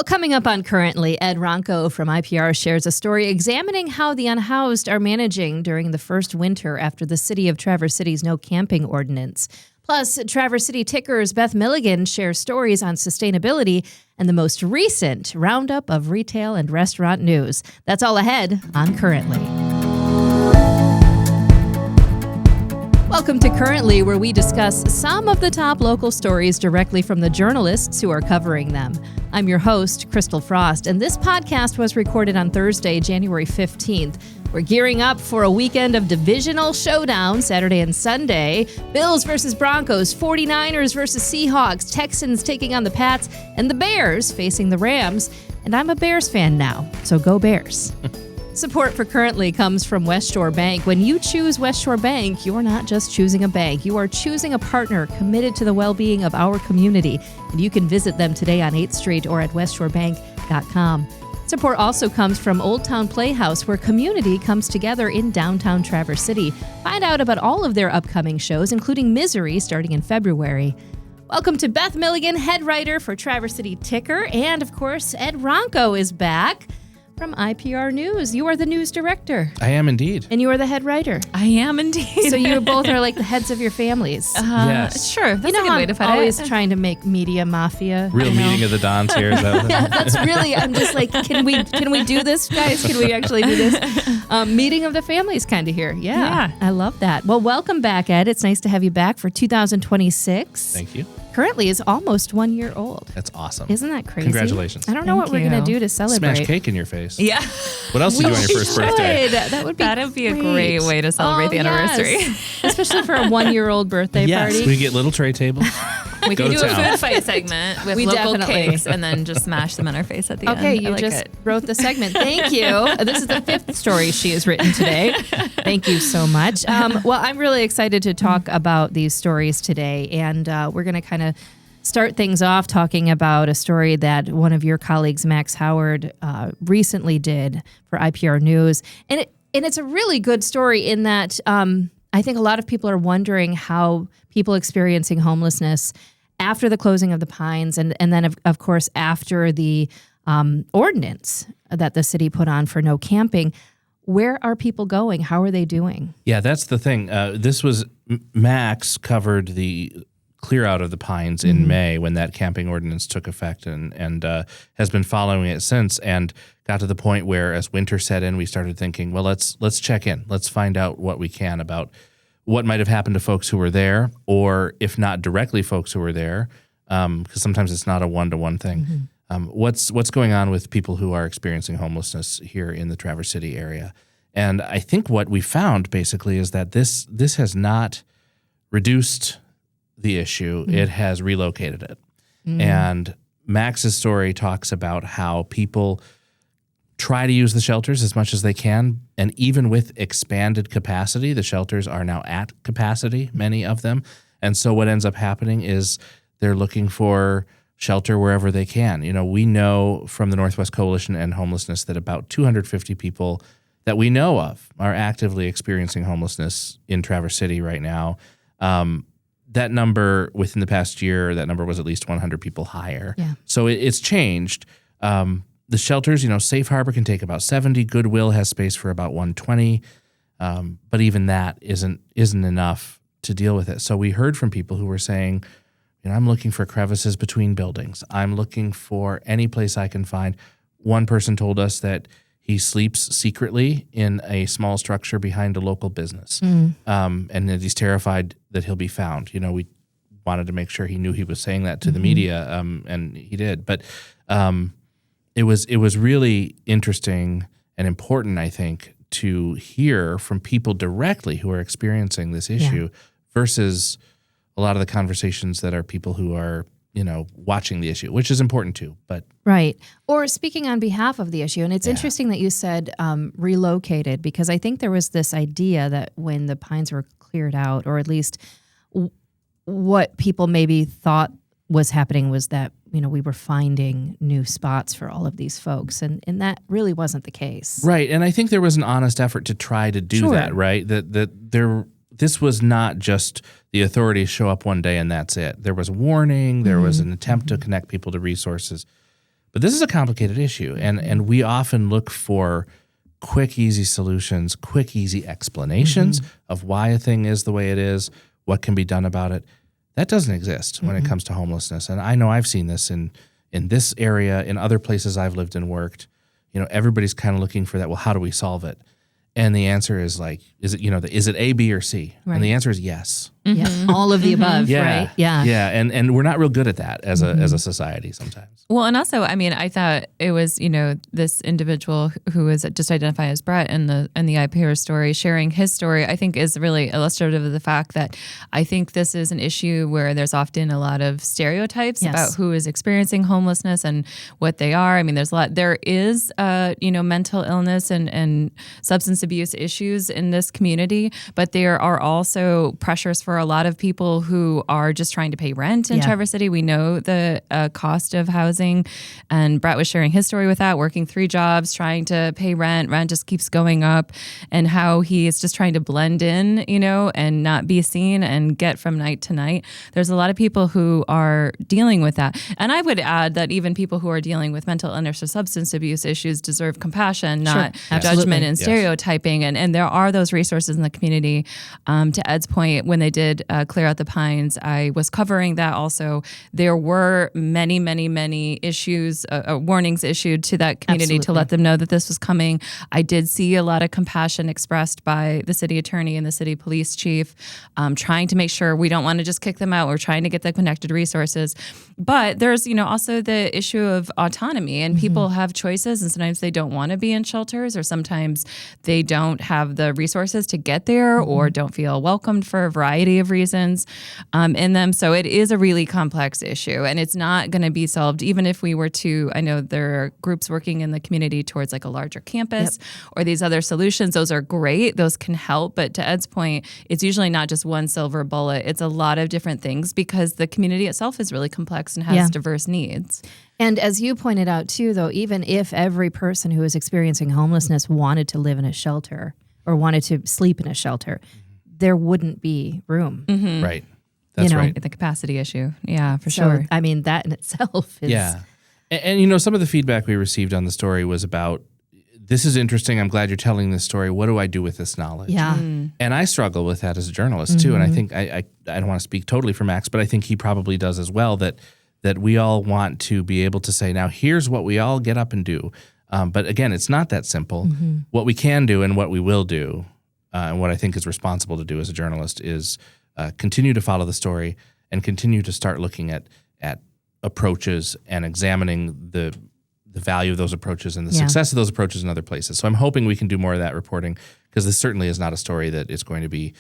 coming up on Currently, Ed Ronco from IPR shares a story examining how the unhoused are managing during the first winter after the city of Traverse City's no camping ordinance. Plus, Traverse City Ticker's Beth Milligan shares stories on sustainability and the most recent roundup of retail and restaurant news. That's all ahead on Currently. Welcome to Currently, where we discuss some of the top local stories directly from the journalists who are covering them. I'm your host, Christal Frost, and this podcast was recorded on Thursday, January 15th. We're gearing up for a weekend of divisional showdown, Saturday and Sunday. Bills versus Broncos, 49ers versus Seahawks, Texans taking on the Pats, and the Bears facing the Rams. And I'm a Bears fan now, so go Bears. Support for Currently comes from West Shore Bank. When you choose West Shore Bank, you're not just choosing a bank. You are choosing a partner committed to the well-being of our community. And you can visit them today on 8th Street or at westshorebank.com. Support also comes from Old Town Playhouse, where community comes together in downtown Traverse City. Find out about all of their upcoming shows, including Misery, starting in February. Welcome to Beth Milligan, head writer for Traverse City Ticker. And, of course, Ed Ronco is back from IPR News. You are the news director. I am indeed. And you are the head writer. I am indeed. So you both are like the heads of your families. Yes. Sure. That's a good way to put it. I'm always trying to make media mafia. Real meeting of the Dons here. Is that Yeah, that's really, I'm just like, can we do this, guys? Can we actually do this? Meeting of the families kind of here. Yeah. I love that. Well, welcome back, Ed. It's nice to have you back for 2026. Thank you. Currently is almost 1 year old. That's awesome. Isn't that crazy? Congratulations. I don't know what we're going to do to celebrate. Smash cake in your face. Yeah. What else do you do on your first birthday? That'd be a great way to celebrate the anniversary. Yes. Especially for a 1 year old birthday party. We get little tray tables. We Go can do to a town. food fight segment with local cakes and then just smash them in our face at the end. Okay, you just wrote the segment. Thank you. This is the fifth story she has written today. Thank you so much. Well, I'm really excited to talk about these stories today, and we're going to kind of start things off talking about a story that one of your colleagues, Max Howard, recently did for IPR News. And it's a really good story in that I think a lot of people are wondering how people experiencing homelessness after the closing of the Pines and then, of course, after the ordinance that the city put on for no camping, where are people going? How are they doing? Yeah, that's the thing. This was Max covered the clear out of the Pines in May when that camping ordinance took effect and has been following it since, and got to the point where as winter set in, we started thinking, well, let's check in. Let's find out what we can about what might have happened to folks who were there, or if not directly folks who were there, because sometimes it's not a one-to-one thing. What's going on with people who are experiencing homelessness here in the Traverse City area? And I think what we found basically is that this has not reduced the issue, it has relocated it. And Max's story talks about how people try to use the shelters as much as they can, and even with expanded capacity, the shelters are now at capacity, many of them. And so what ends up happening is they're looking for shelter wherever they can. You know, we know from the Northwest Coalition and Homelessness that about 250 people that we know of are actively experiencing homelessness in Traverse City right now. That number within the past year, that number was at least 100 people higher. Yeah. So it's changed. The shelters, Safe Harbor can take about 70. Goodwill has space for about 120. But even that isn't enough to deal with it. So we heard from people who were saying, I'm looking for crevices between buildings. I'm looking for any place I can find. One person told us that he sleeps secretly in a small structure behind a local business, and that he's terrified that he'll be found. We wanted to make sure he knew he was saying that to the media, and he did. But it was really interesting and important, I think, to hear from people directly who are experiencing this issue versus a lot of the conversations that are people who are watching the issue, which is important too. But right. Or speaking on behalf of the issue. And it's interesting that you said relocated, because I think there was this idea that when the Pines were cleared out, or at least what people maybe thought was happening was that, we were finding new spots for all of these folks. And that really wasn't the case. Right. And I think there was an honest effort to try to do that, right? This was not just the authorities show up one day and that's it. There was warning. There was an attempt to connect people to resources. But this is a complicated issue, and we often look for quick, easy solutions, quick, easy explanations of why a thing is the way it is, what can be done about it. That doesn't exist when it comes to homelessness. And I know I've seen this in this area, in other places I've lived and worked. Everybody's kind of looking for that. Well, how do we solve it? And the answer is is it A, B, or C? Right. And the answer is yes. Yeah, all of the above, right? Yeah. And we're not real good at that as a society sometimes. Well, and also, I thought it was, this individual who was just identified as Brett in the IPR story, sharing his story, I think is really illustrative of the fact that I think this is an issue where there's often a lot of stereotypes about who is experiencing homelessness and what they are. There is, mental illness and substance abuse issues in this community, but there are also pressures for a lot of people who are just trying to pay rent in Traverse City. We know the cost of housing, and Brett was sharing his story with that, working 3 jobs, trying to pay rent. Rent just keeps going up, and how he is just trying to blend in, and not be seen and get from night to night. There's a lot of people who are dealing with that. And I would add that even people who are dealing with mental illness or substance abuse issues deserve compassion, not judgment and stereotyping. And there are those resources in the community. To Ed's point, when they did Clear Out the Pines, I was covering that also. There were many, many, many issues, warnings issued to that community to let them know that this was coming. I did see a lot of compassion expressed by the city attorney and the city police chief, trying to make sure we don't want to just kick them out. We're trying to get the connected resources. But there's, also the issue of autonomy, and people have choices, and sometimes they don't want to be in shelters, or sometimes they don't have the resources to get there or don't feel welcomed for a variety of reasons in them. So it is a really complex issue, and it's not going to be solved even if we were to, I know there are groups working in the community towards like a larger campus or these other solutions. Those are great. Those can help. But to Ed's point, it's usually not just one silver bullet. It's a lot of different things because the community itself is really complex and has diverse needs. And as you pointed out too, though, even if every person who is experiencing homelessness wanted to live in a shelter or wanted to sleep in a shelter, there wouldn't be room. Right. That's right. The capacity issue. Yeah, for sure. That in itself is... Yeah. And some of the feedback we received on the story was about, this is interesting. I'm glad you're telling this story. What do I do with this knowledge? Yeah. And I struggle with that as a journalist too. And I think, I don't want to speak totally for Max, but I think he probably does as well, that we all want to be able to say, now here's what we all get up and do. But again, it's not that simple. What we can do and what we will do, and what I think is responsible to do as a journalist, is continue to follow the story and continue to start looking at approaches and examining the value of those approaches and the success of those approaches in other places. So I'm hoping we can do more of that reporting, because this certainly is not a story that is going to be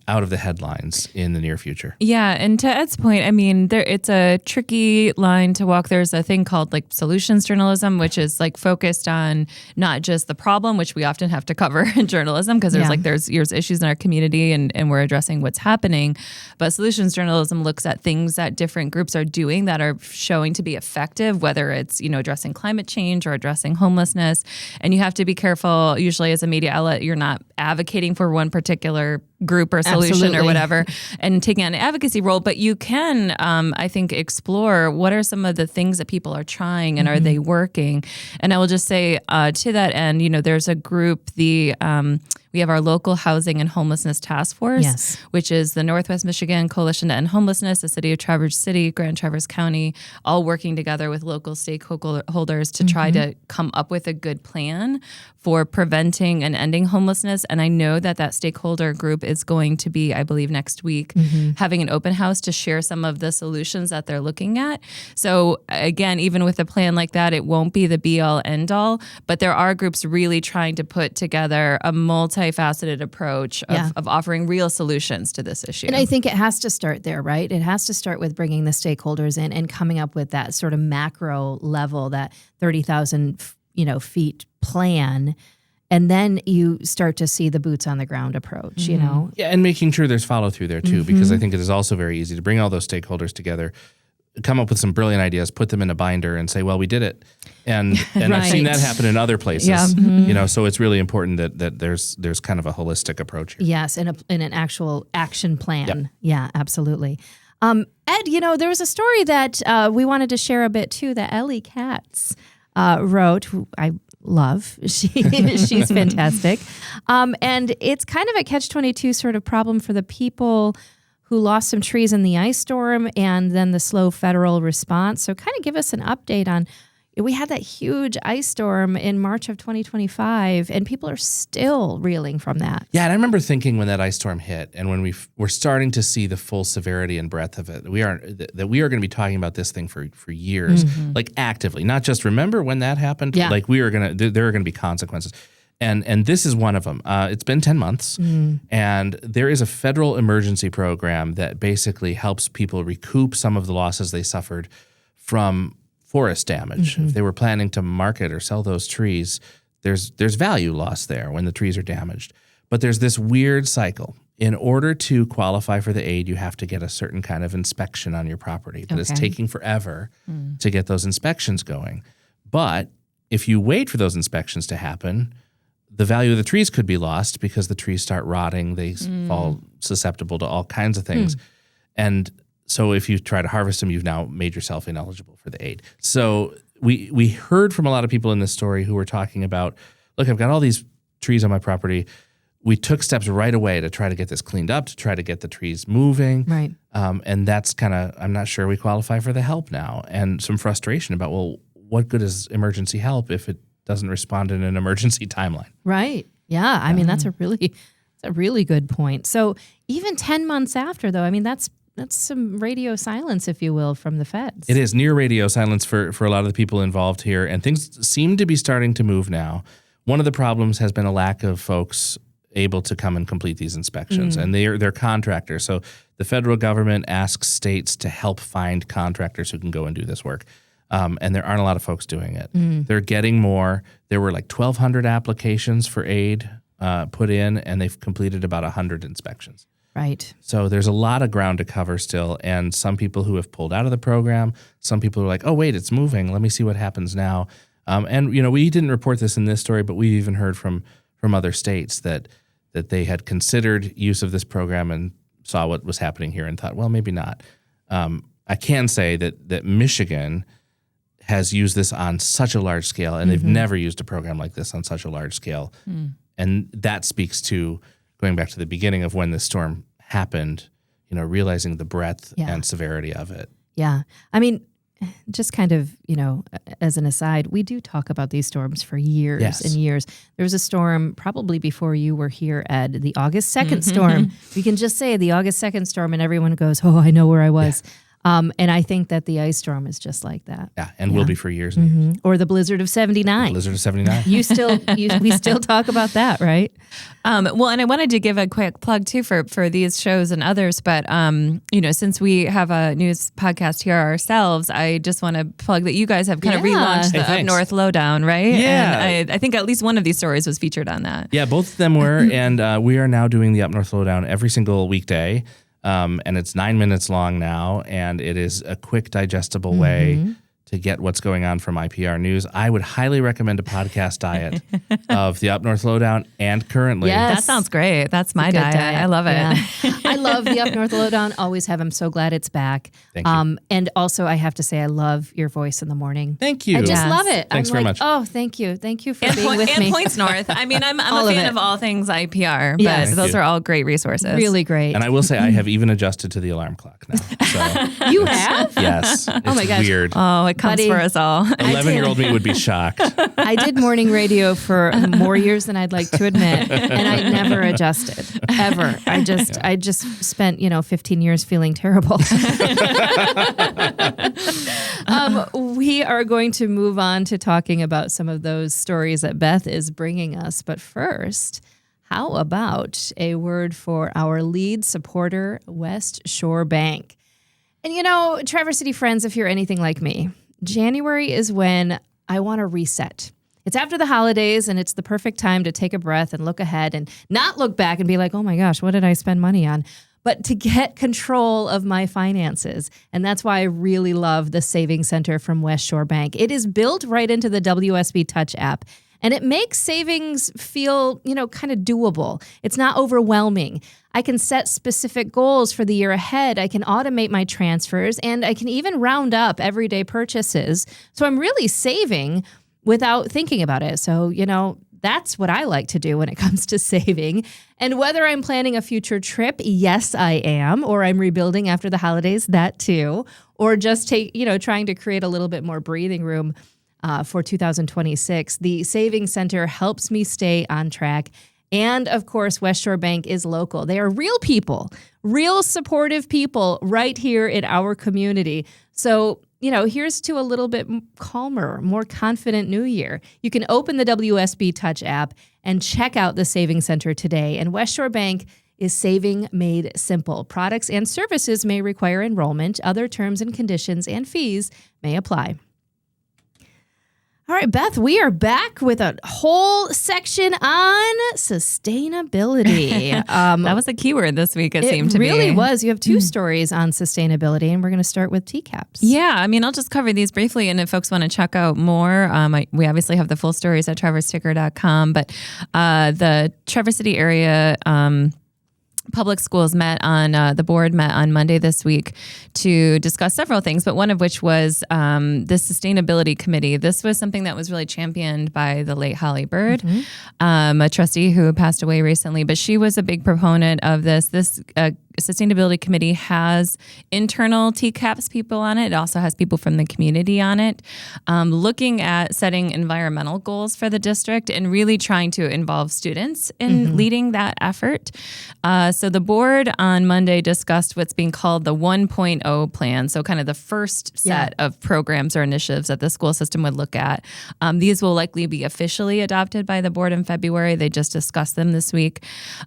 out of the headlines in the near future. Yeah, and to Ed's point, it's a tricky line to walk. There's a thing called like solutions journalism, which is like focused on not just the problem, which we often have to cover in journalism, because there's issues in our community and we're addressing what's happening. But solutions journalism looks at things that different groups are doing that are showing to be effective, whether it's addressing climate change or addressing homelessness. And you have to be careful. Usually, as a media outlet, you're not advocating for one particular group or solution or whatever and taking on an advocacy role, but you can, I think, explore what are some of the things that people are trying and are they working. And I will just say to that end, there's a group, we have our local housing and homelessness task force, which is the Northwest Michigan Coalition to End Homelessness, the city of Traverse City, Grand Traverse County, all working together with local stakeholders to try to come up with a good plan for preventing and ending homelessness. And I know that stakeholder group is going to be, I believe, next week, having an open house to share some of the solutions that they're looking at. So again, even with a plan like that, it won't be the be-all, end-all, but there are groups really trying to put together a multifaceted approach of offering real solutions to this issue. And I think it has to start there, right? It has to start with bringing the stakeholders in and coming up with that sort of macro level, that 30,000 feet plan. And then you start to see the boots on the ground approach, Yeah, and making sure there's follow through there too, because I think it is also very easy to bring all those stakeholders together, come up with some brilliant ideas, put them in a binder and say, well, we did it. And I've seen that happen in other places, so it's really important that there's kind of a holistic approach here. Yes, and an actual action plan. Yep. Yeah, absolutely. Ed, there was a story that we wanted to share a bit too that Ellie Katz wrote, who I love. She's fantastic. And it's kind of a catch-22 sort of problem for the people who lost some trees in the ice storm and then the slow federal response. So kind of give us an update on, we had that huge ice storm in March of 2025, and people are still reeling from that. Yeah, and I remember thinking when that ice storm hit and when we're starting to see the full severity and breadth of it, we are going to be talking about this thing for years, like actively, not just remember when that happened. Yeah. Like there are going to be consequences. And this is one of them. It's been 10 months, and there is a federal emergency program that basically helps people recoup some of the losses they suffered from forest damage. If they were planning to market or sell those trees, there's value lost there when the trees are damaged. But there's this weird cycle. In order to qualify for the aid, you have to get a certain kind of inspection on your property. But it's taking forever to get those inspections going. But if you wait for those inspections to happen, the value of the trees could be lost because the trees start rotting. They fall susceptible to all kinds of things. And so if you try to harvest them, you've now made yourself ineligible for the aid. So we heard from a lot of people in this story who were talking about, look, I've got all these trees on my property. We took steps right away to try to get this cleaned up, to try to get the trees moving. Right. And that's kind of, I'm not sure we qualify for the help now. And some frustration about, well, what good is emergency help if it doesn't respond in an emergency timeline? Right. Yeah. I mean, that's a really good point. So even 10 months after, though, I mean, that's some radio silence, if you will, from the feds. It is near radio silence for a lot of the people involved here, and things seem to be starting to move now. One of the problems has been a lack of folks able to come and complete these inspections, and they're contractors. So the federal government asks states to help find contractors who can go and do this work, and there aren't a lot of folks doing it. They're getting more. There were like 1,200 applications for aid put in, and they've completed about 100 inspections. Right. So there's a lot of ground to cover still, and some people who have pulled out of the program, some people are like, oh, wait, it's moving. Let me see what happens now. And, we didn't report this in this story, but we even heard from other states that they had considered use of this program and saw what was happening here and thought, well, maybe not. I can say that Michigan has used this on such a large scale, and they've never used a program like this on such a large scale. And that speaks to going back to the beginning of when this storm happened, realizing the breadth and severity of it. Yeah. I mean, just kind of, as an aside, we do talk about these storms for years and years. There was a storm probably before you were here, Ed, the August 2nd storm. We can just say the August 2nd storm and everyone goes, oh, I know where I was. Yeah. And I think that the ice storm is just like that. Yeah, and will be for years and years. Or the blizzard of 79. Blizzard of 79. We still talk about that, right? Well, and I wanted to give a quick plug too for these shows and others, but since we have a news podcast here ourselves, I just want to plug that you guys have kind of relaunched the Up North Lowdown, right? Yeah. And I think at least one of these stories was featured on that. Yeah, both of them were, and we are now doing the Up North Lowdown every single weekday. And it's 9 minutes long now, and it is a quick, digestible way to get what's going on from IPR News. I would highly recommend a podcast diet of the Up North Lowdown and Currently. Yes. That sounds great. That's my diet. I love it. Yeah. I love the Up North Lowdown. Always have. I'm so glad it's back. Thank you. And also, I have to say, I love your voice in the morning. Thank you. I just love it. Thanks very much. Oh, thank you. Thank you for being with me. And Points North. I mean, I'm a fan of all things IPR, but those are all great resources. Really great. And I will say, I have even adjusted to the alarm clock now. So you have? Yes. Oh my gosh. Weird. Oh, it comes for us all. 11-year-old me would be shocked. I did morning radio for more years than I'd like to admit, and I never adjusted ever. I just spent 15 years feeling terrible. We are going to move on to talking about some of those stories that Beth is bringing us, but first, how about a word for our lead supporter, West Shore Bank? And Traverse City friends, if you're anything like me, January is when I want to reset. It's after the holidays, and it's the perfect time to take a breath and look ahead and not look back and be like, oh my gosh, what did I spend money on? But to get control of my finances. And that's why I really love the Savings Center from West Shore Bank. It is built right into the WSB Touch app. And it makes savings feel, kind of doable. It's not overwhelming. I can set specific goals for the year ahead. I can automate my transfers, and I can even round up everyday purchases. So I'm really saving without thinking about it. So, that's what I like to do when it comes to saving. And whether I'm planning a future trip, yes, I am, or I'm rebuilding after the holidays, that too, or just trying to create a little bit more breathing room for 2026. The Savings Center helps me stay on track. And of course, West Shore Bank is local. They are real people, real supportive people right here in our community. So, here's to a little bit calmer, more confident new year. You can open the WSB Touch app and check out the Savings Center today. And West Shore Bank is saving made simple. Products and services may require enrollment. Other terms and conditions and fees may apply. All right, Beth, we are back with a whole section on sustainability. That was a keyword this week, it seemed to be. It really was. You have two stories on sustainability, and we're going to start with teacaps. Yeah, I'll just cover these briefly, and if folks want to check out more, we obviously have the full stories at traversticker.com, but the Traverse City area public schools the board met on Monday this week to discuss several things, but one of which was the sustainability committee. This was something that was really championed by the late Holly Bird, a trustee who passed away recently, but she was a big proponent of this. This sustainability committee has internal TCAPS people on it. It also has people from the community on it, looking at setting environmental goals for the district and really trying to involve students in leading that effort. So the board on Monday discussed what's being called the 1.0 plan. So kind of the first set of programs or initiatives that the school system would look at. These will likely be officially adopted by the board in February. They just discussed them this week.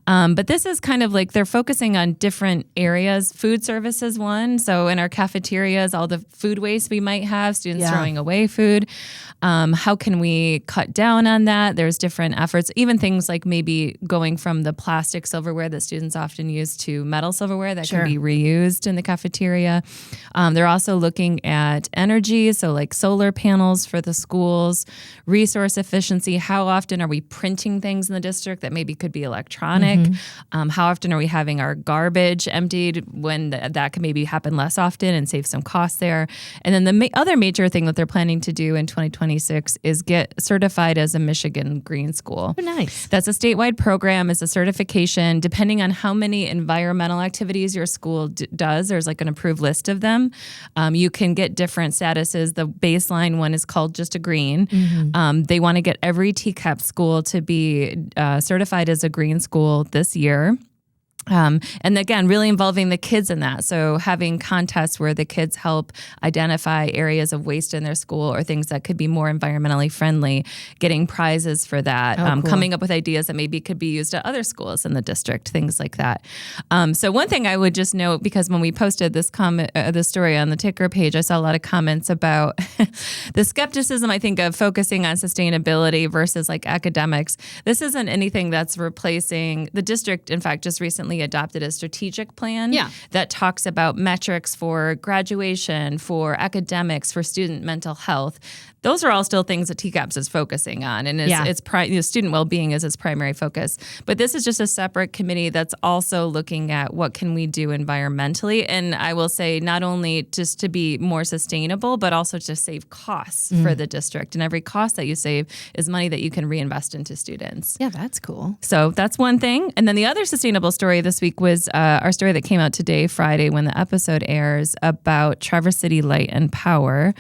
But this is kind of like they're focusing on different areas. Food service is one. So in our cafeterias, all the food waste we might have, students throwing away food. How can we cut down on that? There's different efforts, even things like maybe going from the plastic silverware that students often use to metal silverware that can be reused in the cafeteria. They're also looking at energy, so like solar panels for the schools, resource efficiency. How often are we printing things in the district that maybe could be electronic? How often are we having our garbage emptied when that can maybe happen less often and save some costs there? And then the other major thing that they're planning to do in 2026 is get certified as a Michigan Green School. Oh, nice. That's a statewide program. It's a certification. Depending on how many environmental activities your school does, there's like an approved list of them. You can get different statuses. The baseline one is called just a green. They want to get every TCAP school to be certified as a green school this year. And again, really involving the kids in that. So having contests where the kids help identify areas of waste in their school or things that could be more environmentally friendly, getting prizes for that, cool. Coming up with ideas that maybe could be used at other schools in the district, things like that. So one thing I would just note, because when we posted this story on the ticker page, I saw a lot of comments about the skepticism, I think, of focusing on sustainability versus like academics. This isn't anything that's replacing the district. In fact, just recently adopted a strategic plan that talks about metrics for graduation, for academics, for student mental health. Those are all still things that TCAPS is focusing on, and student well-being is its primary focus. But this is just a separate committee that's also looking at what can we do environmentally, and I will say not only just to be more sustainable, but also to save costs for the district. And every cost that you save is money that you can reinvest into students. Yeah, that's cool. So that's one thing. And then the other sustainable story this week was our story that came out today, Friday, when the episode airs, about Traverse City Light and Power.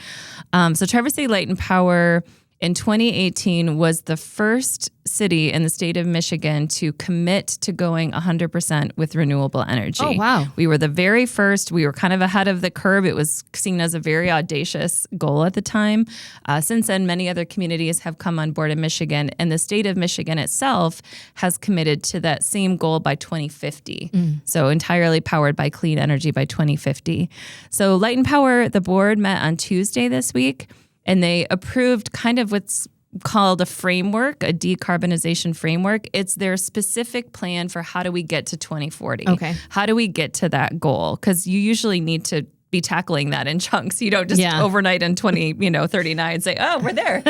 So Traverse City Light and Power in 2018 was the first city in the state of Michigan to commit to going 100% with renewable energy. Oh, wow. We were the very first. We were kind of ahead of the curve. It was seen as a very audacious goal at the time. Since then, many other communities have come on board in Michigan, and the state of Michigan itself has committed to that same goal by 2050. So entirely powered by clean energy by 2050. So Light and Power, the board met on Tuesday this week, and they approved kind of what's called a framework, a decarbonization framework. It's their specific plan for how do we get to 2040. Okay. How do we get to that goal? Because you usually need to be tackling that in chunks. You don't just overnight in 39 say, oh, we're there.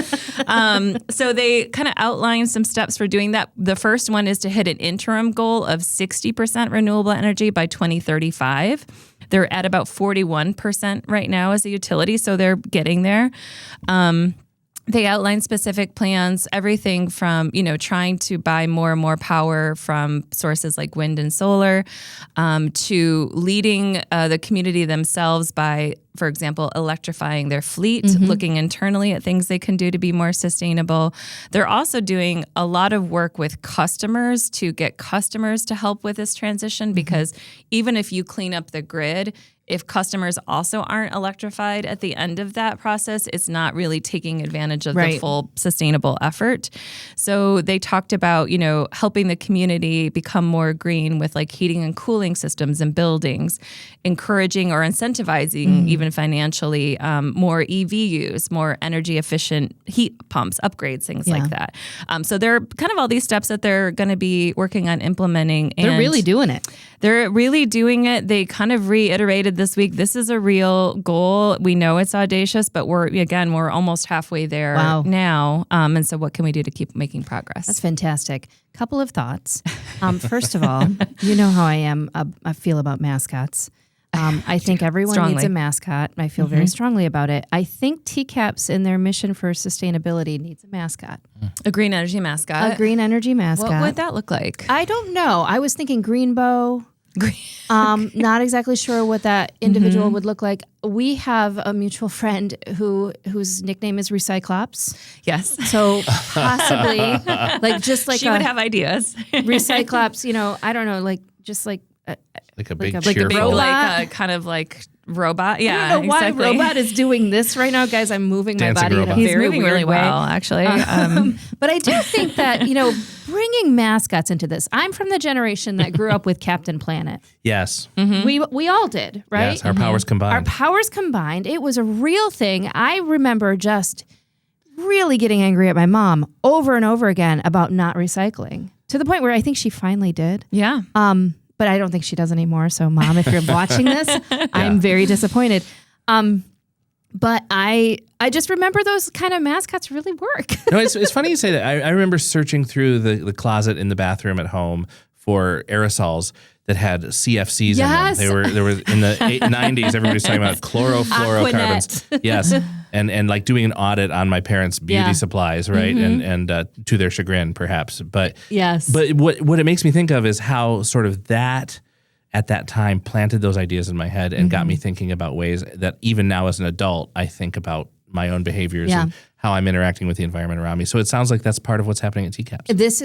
So they kind of outline some steps for doing that. The first one is to hit an interim goal of 60% renewable energy by 2035. They're at about 41% right now as a utility, so they're getting there. They outline specific plans, everything from, trying to buy more and more power from sources like wind and solar, to leading the community themselves by, for example, electrifying their fleet, looking internally at things they can do to be more sustainable. They're also doing a lot of work with customers to get customers to help with this transition, because even if you clean up the grid, if customers also aren't electrified at the end of that process, it's not really taking advantage of the full sustainable effort. So they talked about, helping the community become more green with like heating and cooling systems in buildings, encouraging or incentivizing even financially more EV use, more energy efficient heat pumps, upgrades, things like that. So there are kind of all these steps that they're going to be working on implementing. And they're really doing it. They're really doing it. They kind of reiterated this week, this is a real goal. We know it's audacious, but we're almost halfway there now. And so what can we do to keep making progress? That's fantastic. Couple of thoughts. First of all, you know how I feel about mascots. I think everyone needs a mascot. I feel very strongly about it. I think TCAPS in their mission for sustainability needs a mascot. A green energy mascot? A green energy mascot. What would that look like? I don't know. I was thinking Greenbow. Not exactly sure what that individual would look like. We have a mutual friend whose nickname is Recyclops. Yes. So possibly she would have ideas. Recyclops, I don't know, like a big robot, like a kind of like robot. Yeah, I don't know why robot is doing this right now, guys. I'm moving Dancing my body robot. in a He's very moving weird really way. well, actually. But I do think that bringing mascots into this. I'm from the generation that grew up with Captain Planet. Yes. We all did, right? Yes, our powers combined. Our powers combined. It was a real thing. I remember just really getting angry at my mom over and over again about not recycling, to the point where I think she finally did. Yeah. But I don't think she does anymore. So, Mom, if you're watching this, I'm very disappointed. But I just remember those kind of mascots really work. No, it's funny you say that. I remember searching through the closet in the bathroom at home for aerosols that had CFCs in them. They were in the 90s. Everybody was talking about chlorofluorocarbons. Yes. And like doing an audit on my parents' beauty supplies, right? And to their chagrin, perhaps. But what it makes me think of is how sort of that at that time planted those ideas in my head and got me thinking about ways that even now as an adult, I think about my own behaviors and how I'm interacting with the environment around me. So it sounds like that's part of what's happening at TCAPS. This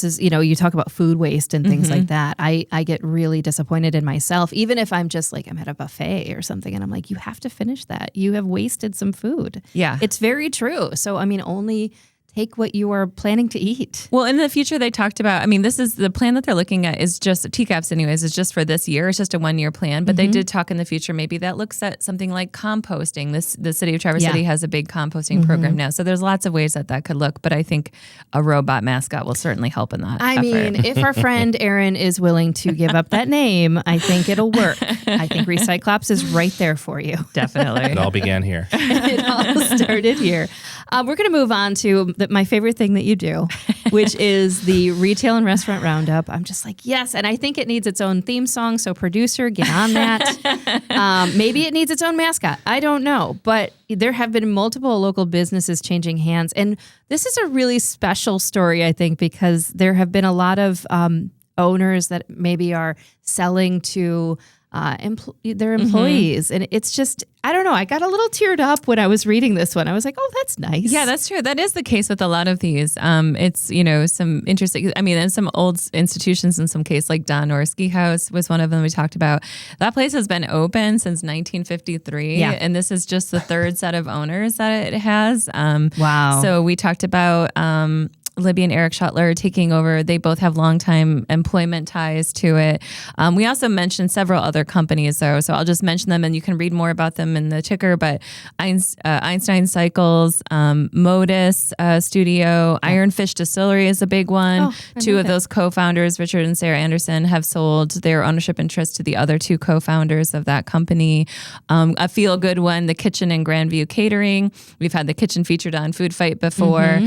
is, you talk about food waste and things like that. I get really disappointed in myself, even if I'm just like, I'm at a buffet or something and I'm like, you have to finish that. You have wasted some food. Yeah. It's very true. So, only take what you are planning to eat. Well, in the future, they talked about, this is the plan that they're looking at is just TCAPS anyways, is just for this year. It's just a 1-year plan, but they did talk in the future, maybe that looks at something like composting. The city of Traverse City has a big composting program now. So there's lots of ways that could look, but I think a robot mascot will certainly help in that effort. If our friend Erin is willing to give up that name, I think it'll work. I think Recyclops is right there for you. Definitely. It all began here. It all started here. We're going to move on to my favorite thing that you do, which is the retail and restaurant roundup. I'm just like, yes. And I think it needs its own theme song. So producer, get on that. Maybe it needs its own mascot. I don't know. But there have been multiple local businesses changing hands. And this is a really special story, I think, because there have been a lot of owners that maybe are selling to their employees. And it's just, I don't know. I got a little teared up when I was reading this one. I was like, oh, that's nice. Yeah, that's true. That is the case with a lot of these. It's, some interesting, and some old institutions in some case, like Don Orski House was one of them we talked about. That place has been open since 1953. Yeah. And this is just the third set of owners that it has. Wow. So we talked about, Libby and Eric Schuttler taking over. They both have longtime employment ties to it. We also mentioned several other companies, though, so I'll just mention them, and you can read more about them in the ticker. But Einstein Cycles, Modus Studio, Ironfish Distillery is a big one. Two of those co-founders, Richard and Sarah Anderson, have sold their ownership interest to the other two co-founders of that company. A feel-good one, the Kitchen in Grandview Catering. We've had the kitchen featured on Food Fight before.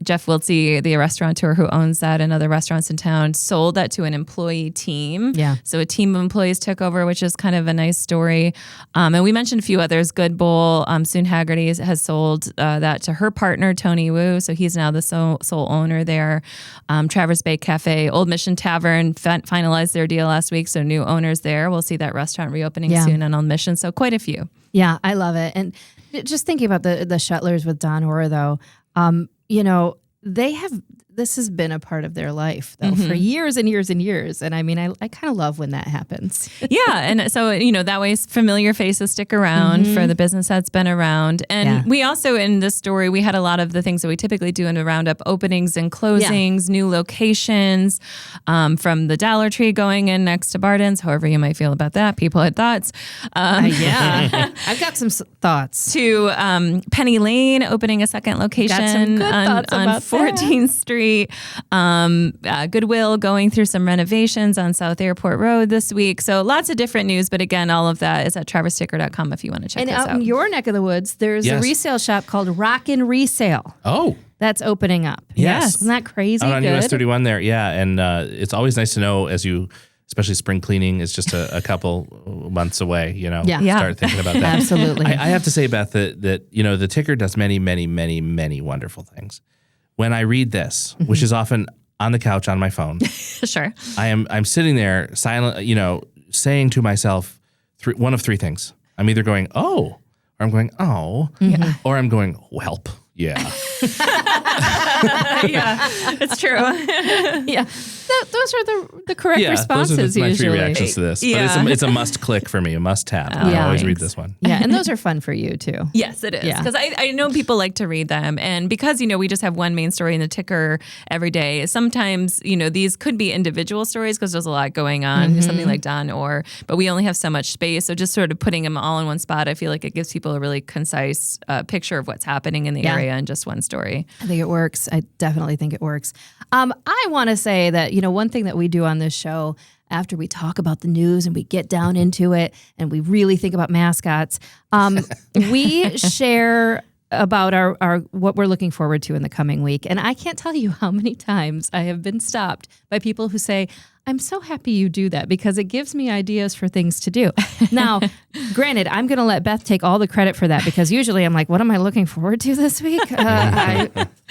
Jeff Wiltsey, the restaurateur who owns that and other restaurants in town, sold that to an employee team. Yeah. So a team of employees took over, which is kind of a nice story. And we mentioned a few others. Good Bowl, Soon Haggerty has sold that to her partner, Tony Wu. So he's now the sole owner there. Traverse Bay Cafe, Old Mission Tavern finalized their deal last week. So new owners there. We'll see that restaurant reopening soon on Old Mission. So quite a few. Yeah, I love it. And just thinking about the Schuttlers with Don Orr, though, you know, this has been a part of their life, though, for years and years and years. And I mean, I kind of love when that happens. Yeah. And so, you know, that way familiar faces stick around for the business that's been around. And we also, in this story, we had a lot of the things that we typically do in the roundup: openings and closings, new locations, from the Dollar Tree going in next to Barden's, however you might feel about that. People had thoughts. I've got some thoughts. To Penny Lane opening a second location on 14th Street. Goodwill going through some renovations on South Airport Road this week. So lots of different news. But again, all of that is at traversticker.com if you want to check this out. And out in your neck of the woods, there's a resale shop called Rockin' Resale. Oh. That's opening up. Yes. Isn't that crazy? Out on good? US 31 there. Yeah. And it's always nice to know, as you, especially spring cleaning is just a couple months away, you know, start thinking about that. Absolutely. I have to say, Beth, that, you know, the ticker does many, many, many, many wonderful things. When I read this, which is often on the couch on my phone, Sure. I'm sitting there silent, you know, saying to myself one of three things. I'm either going, oh, or I'm going, oh, or I'm going, whelp. Yeah. Yeah, it's true. Yeah. Those are the correct responses those are my usually. three reactions to this. Yeah. But it's a must click for me, a must tap. I always read this one. Yeah, and those are fun for you too. Yes, it is. Yeah. Because I know people like to read them. And because, you know, we just have one main story in the ticker every day, sometimes, you know, these could be individual stories because there's a lot going on, something like Don Orr, but we only have so much space. So just sort of putting them all in one spot, I feel like it gives people a really concise picture of what's happening in the area in just one story. I think it works. I definitely think it works. I want to say that, you know, one thing that we do on this show after we talk about the news and we get down into it and we really think about mascots, we share about our what we're looking forward to in the coming week. And I can't tell you how many times I have been stopped by people who say, I'm so happy you do that because it gives me ideas for things to do. Now, granted, I'm going to let Beth take all the credit for that because usually I'm like, what am I looking forward to this week?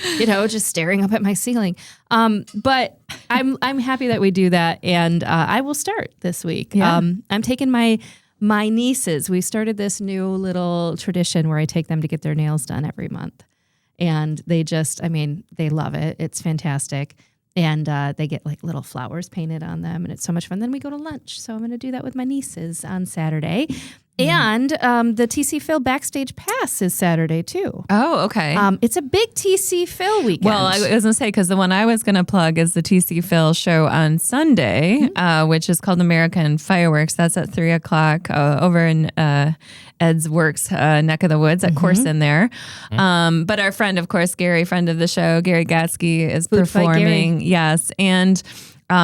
Just staring up at my ceiling. But I'm happy that we do that. And I will start this week. Yeah. I'm taking my nieces. We started this new little tradition where I take them to get their nails done every month. And they love it. It's fantastic. And they get like little flowers painted on them, and it's so much fun. Then we go to lunch. So I'm going to do that with my nieces on Saturday. And the TC Phil Backstage Pass is Saturday, too. Oh, okay. It's a big TC Phil weekend. Well, I was going to say, because the one I was going to plug is the TC Phil show on Sunday, which is called American Fireworks. That's at 3 o'clock over in Ed's Works neck of the woods at Corson there. But our friend, of course, Gary, friend of the show, Gary Gatsky, is Food Fight performing. Gary. Yes. And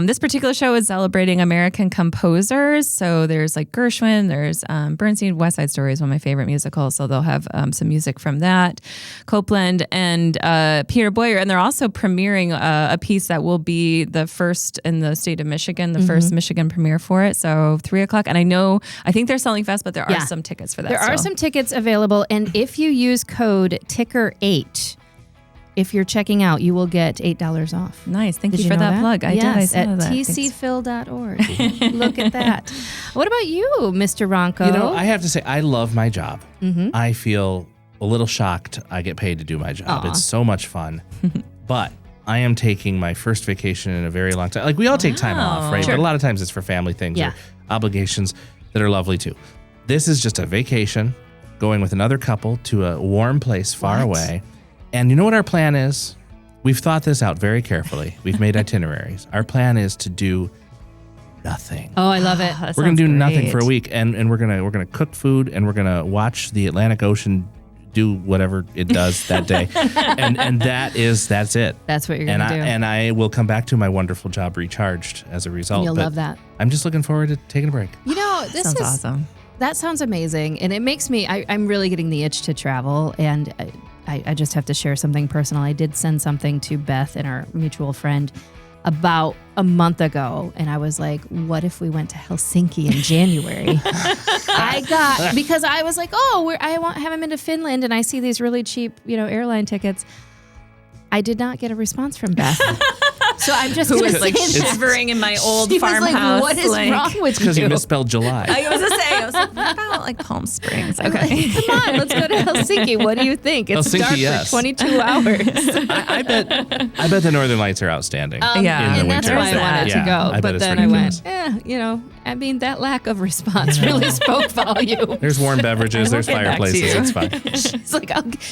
this particular show is celebrating American composers. So there's like Gershwin, there's Bernstein. West Side Story is one of my favorite musicals. So they'll have some music from that. Copeland and Peter Boyer. And they're also premiering a piece that will be the first in the state of Michigan, the first Michigan premiere for it. So 3 o'clock. And I think they're selling fast, but there are some tickets for that. There are some tickets available. And if you use code TICKER8, if you're checking out, you will get $8 off. Nice. Thank you for that plug. I did. I saw at that. tcphil.org. Look at that. What about you, Mr. Ronco? You know, I have to say, I love my job. I feel a little shocked I get paid to do my job. It's so much fun. But I am taking my first vacation in a very long time. Like, we all take time off, right? Sure. But a lot of times it's for family things or obligations that are lovely too. This is just a vacation, going with another couple to a warm place far away. And you know what our plan is? We've thought this out very carefully. We've made itineraries. Our plan is to do nothing. Oh, I love it. We're gonna do nothing for a week, and we're gonna cook food, and we're gonna watch the Atlantic Ocean do whatever it does that day, and that's it. That's what you're gonna do. And I will come back to my wonderful job recharged as a result. You'll love that. I'm just looking forward to taking a break. You know, this Sounds is awesome. That sounds amazing, and it makes me. I'm really getting the itch to travel, and I just have to share something personal. I did send something to Beth and our mutual friend about a month ago, and I was like, what if we went to Helsinki in January? Because I was like, I haven't been to Finland, and I see these really cheap, airline tickets. I did not get a response from Beth. So I'm just Who gonna was like say that. shivering in my old She was farmhouse. like, what is wrong with Because you you? misspelled July. I was gonna say, I was like, what about like Palm Springs? Okay. Come on, let's go to Helsinki. What do you think? It's Helsinki, dark yes. for 22 hours. I bet the Northern Lights are outstanding. Yeah. in the And that's winter. why I wanted to Yeah, go. I bet But it's then I went, ridiculous. that lack of response really spoke volume. There's warm beverages. There's we'll get back to fireplaces. you. It's fine. She's like,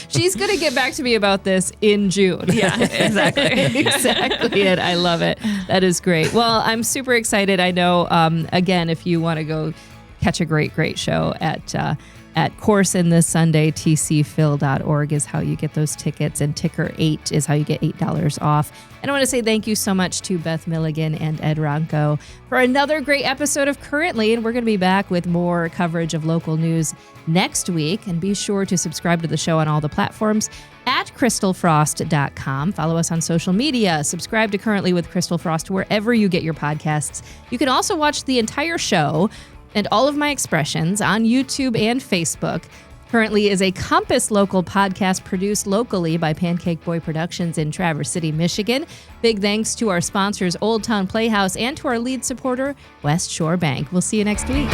she's going to get back to me about this in June. Yeah, exactly. Exactly it. I love it. That is great. Well, I'm super excited. I know, again, if you want to go catch a great show at Course in this Sunday, tcphil.org is how you get those tickets, and Ticker 8 is how you get $8 off. And I want to say thank you so much to Beth Milligan and Ed Ronco for another great episode of Currently, and we're going to be back with more coverage of local news next week. And be sure to subscribe to the show on all the platforms at christalfrost.com. Follow us on social media. Subscribe to Currently with Christal Frost wherever you get your podcasts. You can also watch the entire show and all of my expressions on YouTube and Facebook. Currently is a Compass local podcast produced locally by Pancake Boy Productions in Traverse City, Michigan. Big thanks to our sponsors, Old Town Playhouse, and to our lead supporter, West Shore Bank. We'll see you next week.